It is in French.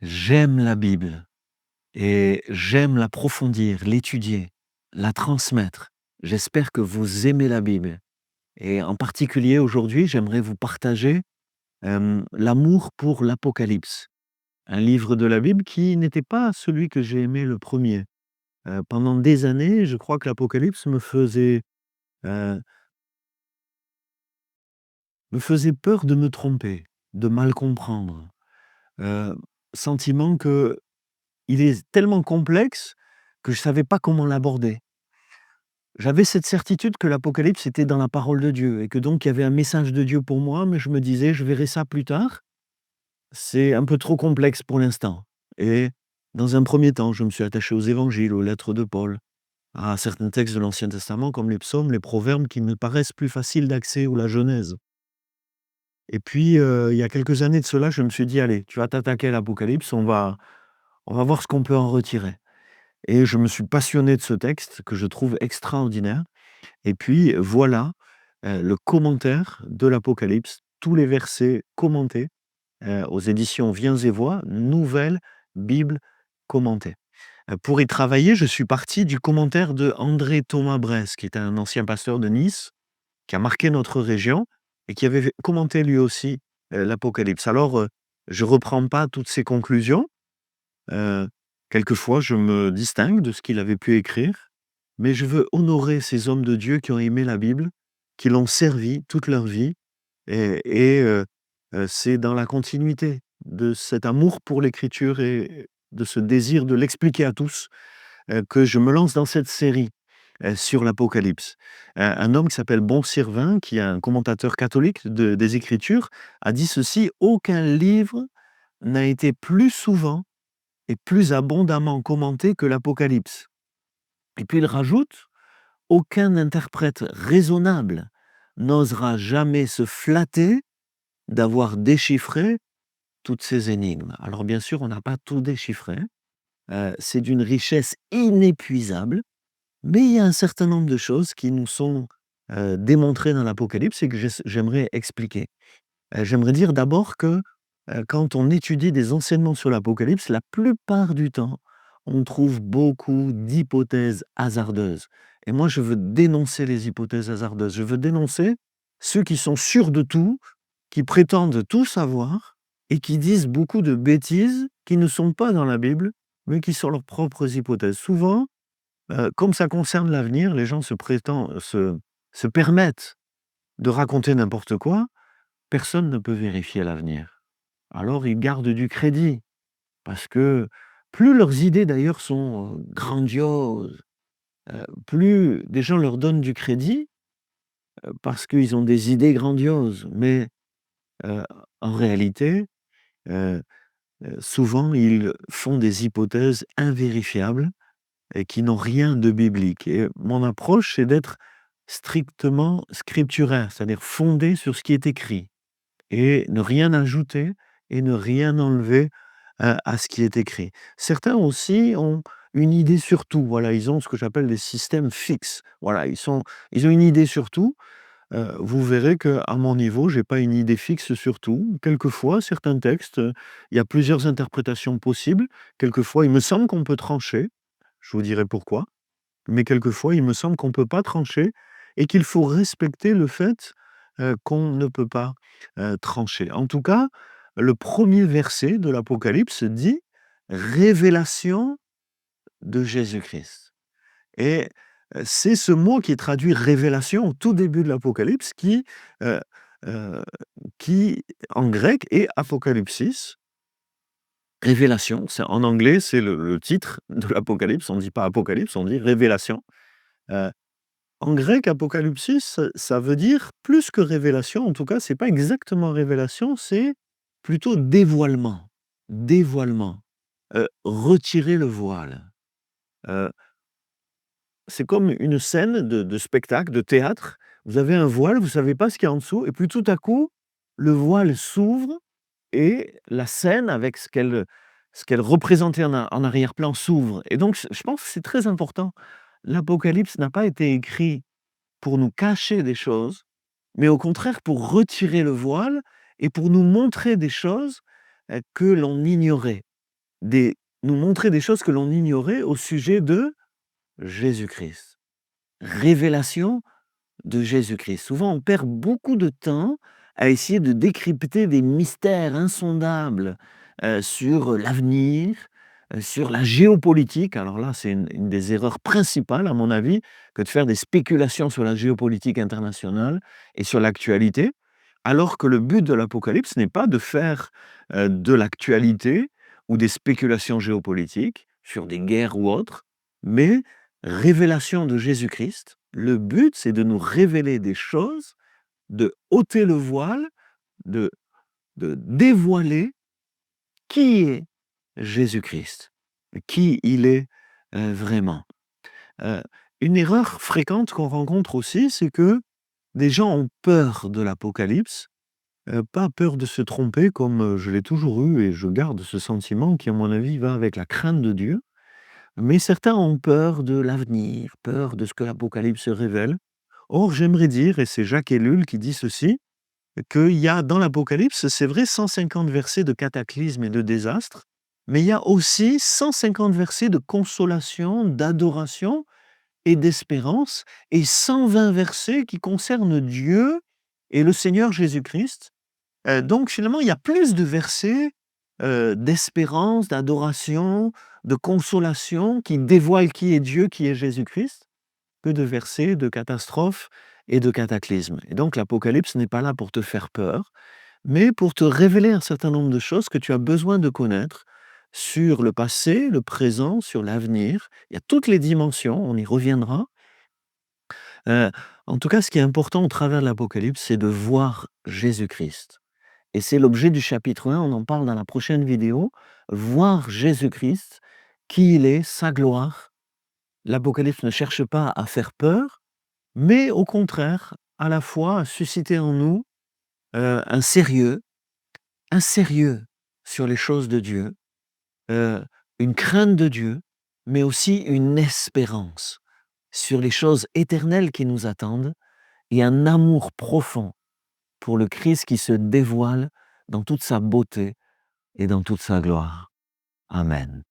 J'aime la Bible et j'aime l'approfondir, l'étudier, la transmettre. J'espère que vous aimez la Bible et en particulier aujourd'hui, j'aimerais vous partager, l'amour pour l'Apocalypse, un livre de la Bible qui n'était pas celui que j'ai aimé le premier. Pendant des années, je crois que l'Apocalypse heu, me faisait peur de me tromper, de mal comprendre, heu, sentiment que il est tellement complexe que je savais pas comment l'aborder. J'avais cette certitude que l'Apocalypse était dans la parole de Dieu et que donc il y avait un message de Dieu pour moi, mais je me disais: «Je verrai ça plus tard, c'est un peu trop complexe pour l'instant» et dans un premier temps, je me suis attaché aux évangiles, aux lettres de Paul, à certains textes de l'Ancien Testament comme les psaumes, les proverbes qui me paraissent plus faciles d'accès ou la Genèse et puis, il y a quelques années de cela, je me suis dit: «Allez, tu vas t'attaquer à l'Apocalypse, on va voir ce qu'on peut en retirer» et je me suis passionné de ce texte que je trouve extraordinaire. Et puis voilà, le commentaire de l'Apocalypse, tous les versets commentés, aux éditions Viens et Voix, Nouvelle Bible commentée. Pour y travailler, je suis parti du commentaire de André Thomas Brès, qui est un ancien pasteur de Nice, qui a marqué notre région et qui avait commenté lui aussi, l'Apocalypse. Alors, je reprends pas toutes ses conclusions, heu, quelquefois je me distingue de ce qu'il avait pu écrire, mais je veux honorer ces hommes de Dieu qui ont aimé la Bible, qui l'ont servi toute leur vie et c'est dans la continuité de cet amour pour l'écriture et de ce désir de l'expliquer à tous, que je me lance dans cette série, sur l'Apocalypse. Un homme qui s'appelle Bon-Sirvin, qui est un commentateur catholique des Écritures, a dit ceci: «Aucun livre n'a été plus souvent et plus abondamment commenté que l'Apocalypse». Et puis il rajoute: «Aucun interprète raisonnable n'osera jamais se flatter d'avoir déchiffré toutes ces énigmes». Alors bien sûr, on n'a pas tout déchiffré, c'est d'une richesse inépuisable, mais il y a un certain nombre de choses qui nous sont, démontrées dans l'Apocalypse et que j'aimerais expliquer. J'aimerais dire d'abord que, quand on étudie des enseignements sur l'Apocalypse, la plupart du temps, on trouve beaucoup d'hypothèses hasardeuses et moi, je veux dénoncer les hypothèses hasardeuses. Je veux dénoncer ceux qui sont sûrs de tout, qui prétendent tout savoir et qui disent beaucoup de bêtises qui ne sont pas dans la Bible, mais qui sont leurs propres hypothèses. Souvent, comme ça concerne l'avenir, les gens se permettent de raconter n'importe quoi. Personne ne peut vérifier l'avenir. Alors ils gardent du crédit parce que plus leurs idées d'ailleurs sont, grandioses, plus des gens leur donnent du crédit, parce qu'ils ont des idées grandioses. Mais, heu, en réalité, heu souvent ils font des hypothèses invérifiables et qui n'ont rien de biblique et mon approche, c'est d'être strictement scripturaire, c'est-à-dire fondé sur ce qui est écrit. Et ne rien ajouter et ne rien enlever, à ce qui est écrit. Certains aussi ont une idée sur tout, voilà, ils ont ce que j'appelle des systèmes fixes. Voilà, ils ont une idée sur tout. Vous verrez qu'à mon niveau, j'ai pas une idée fixe sur tout. Quelquefois, certains textes, il y a plusieurs interprétations possibles. Quelquefois, il me semble qu'on peut trancher, je vous dirai pourquoi, mais quelquefois, il me semble qu'on peut pas trancher et qu'il faut respecter le fait, qu'on ne peut pas, trancher. En tout cas, le premier verset de l'Apocalypse dit: «Révélation de Jésus-Christ» et c'est ce mot qui est traduit révélation au tout début de l'Apocalypse heu heu, qui en grec est apocalypsis. Révélation, c'est en anglais, c'est le titre de l'Apocalypse. On ne dit pas Apocalypse, on dit Révélation. Heu En grec, apocalypsis, ça veut dire plus que révélation, en tout cas, c'est pas exactement révélation, c'est plutôt dévoilement. Dévoilement, retirer le voile. Heu, c'est comme une scène de spectacle, de théâtre. Vous avez un voile, vous savez pas ce qu'il y a en dessous et puis tout à coup, le voile s'ouvre et la scène avec ce qu'elle représentait en arrière-plan s'ouvre et donc je pense que c'est très important. L'Apocalypse n'a pas été écrit pour nous cacher des choses, mais au contraire pour retirer le voile et pour nous montrer des choses, que l'on ignorait. nous montrer des choses que l'on ignorait au sujet de Jésus-Christ. Révélation de Jésus-Christ. Souvent, on perd beaucoup de temps à essayer de décrypter des mystères insondables sur l'avenir, sur la géopolitique. Alors là, c'est une des erreurs principales, à mon avis, que de faire des spéculations sur la géopolitique internationale et sur l'actualité, alors que le but de l'Apocalypse n'est pas de faire de l'actualité ou des spéculations géopolitiques sur des guerres ou autres, mais révélation de Jésus-Christ. Le but, c'est de nous révéler des choses, de ôter le voile, de, de dévoiler qui est Jésus-Christ, qui il est vraiment. Euh, une erreur fréquente qu'on rencontre aussi, c'est que des gens ont peur de l'Apocalypse, pas peur de se tromper, comme je l'ai toujours eu, et je garde ce sentiment qui, à mon avis, va avec la crainte de Dieu. Mais certains ont peur de l'avenir, peur de ce que l'Apocalypse révèle. Or, j'aimerais dire, et c'est Jacques Ellul qui dit ceci, qu'il y a dans l'Apocalypse, c'est vrai, 150 versets de cataclysme et de désastre, mais il y a aussi 150 versets de consolation, d'adoration et d'espérance, et 120 versets qui concernent Dieu et le Seigneur Jésus-Christ. Donc finalement, il y a plus de versets d'espérance, d'adoration, de consolation, qui dévoilent qui est Dieu, qui est Jésus-Christ, que de versets de catastrophes et de cataclysmes. Et donc l'Apocalypse n'est pas là pour te faire peur, mais pour te révéler un certain nombre de choses que tu as besoin de connaître sur le passé, le présent, sur l'avenir. Il y a toutes les dimensions, on y reviendra. Euh, en tout cas, ce qui est important au travers de l'Apocalypse, c'est de voir Jésus-Christ. Et c'est l'objet du chapitre 1, on en parle dans la prochaine vidéo. Voir Jésus-Christ, qui il est, sa gloire. L'Apocalypse ne cherche pas à faire peur, mais au contraire, à la fois à susciter en nous un sérieux sur les choses de Dieu, une crainte de Dieu, mais aussi une espérance sur les choses éternelles qui nous attendent et un amour profond pour le Christ qui se dévoile dans toute sa beauté et dans toute sa gloire. Amen.